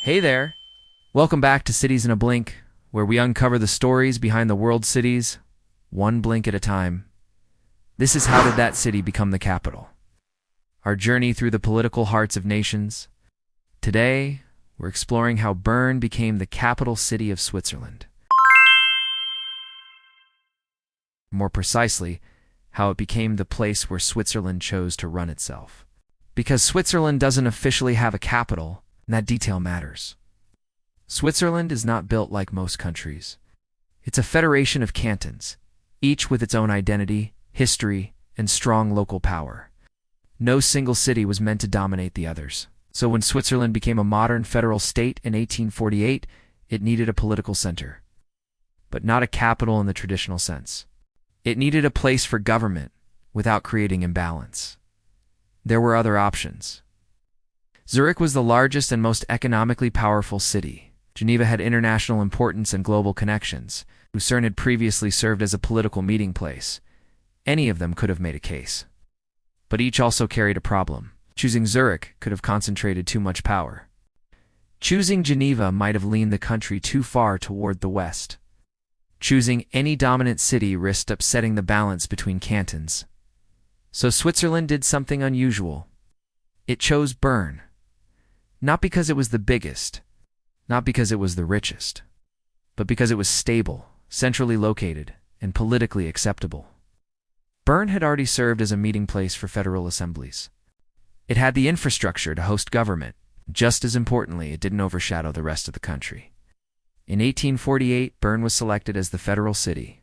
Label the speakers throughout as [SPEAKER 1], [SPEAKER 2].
[SPEAKER 1] Hey there! Welcome back to Cities in a Blink, where we uncover the stories behind the world's cities, one blink at a time. This is How Did That City Become the Capital? Our journey through the political hearts of nations. Today, we're exploring how Bern became the capital city of Switzerland. More precisely, how it became the place where Switzerland chose to run itself. Because Switzerland doesn't officially have a capital, and that detail matters. Switzerland is not built like most countries. It's a federation of cantons, each with its own identity, history, and strong local power. No single city was meant to dominate the others. So when Switzerland became a modern federal state in 1848, it needed a political center. But not a capital in the traditional sense. It needed a place for government without creating imbalance. There were other options. Zurich was the largest and most economically powerful city. Geneva had international importance and global connections. Lucerne had previously served as a political meeting place. Any of them could have made a case. But each also carried a problem. Choosing Zurich could have concentrated too much power. Choosing Geneva might have leaned the country too far toward the west. Choosing any dominant city risked upsetting the balance between cantons. So Switzerland did something unusual. It chose Bern. Not because it was the biggest, not because it was the richest, but because it was stable, centrally located, and politically acceptable. Bern had already served as a meeting place for federal assemblies. It had the infrastructure to host government. Just as importantly, it didn't overshadow the rest of the country. In 1848, Bern was selected as the federal city.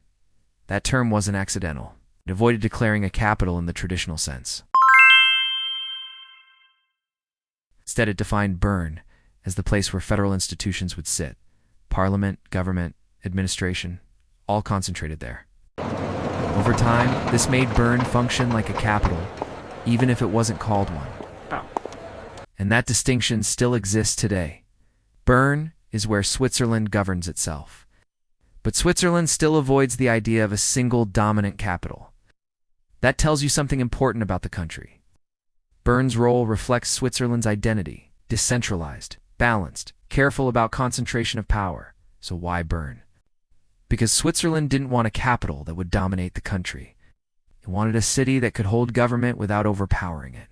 [SPEAKER 1] That term wasn't accidental. It avoided declaring a capital in the traditional sense. Instead, it defined Bern as the place where federal institutions would sit. Parliament, government, administration, all concentrated there. Over time, this made Bern function like a capital, even if it wasn't called one. And that distinction still exists today. Bern is where Switzerland governs itself. But Switzerland still avoids the idea of a single dominant capital. That tells you something important about the country. Bern's role reflects Switzerland's identity, decentralized, balanced, careful about concentration of power. So why Bern? Because Switzerland didn't want a capital that would dominate the country. It wanted a city that could hold government without overpowering it.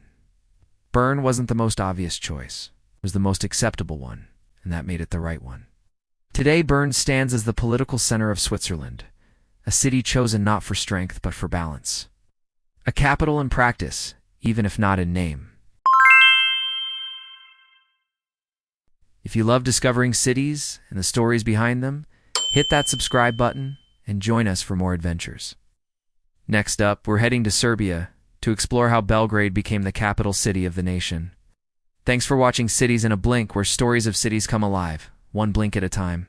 [SPEAKER 1] Bern wasn't the most obvious choice. It was the most acceptable one, and that made it the right one. Today, Bern stands as the political center of Switzerland, a city chosen not for strength but for balance. A capital in practice, even if not in name. If you love discovering cities and the stories behind them, hit that subscribe button and join us for more adventures. Next up, we're heading to Serbia to explore how Belgrade became the capital city of the nation. Thanks for watching Cities in a Blink, where stories of cities come alive, one blink at a time.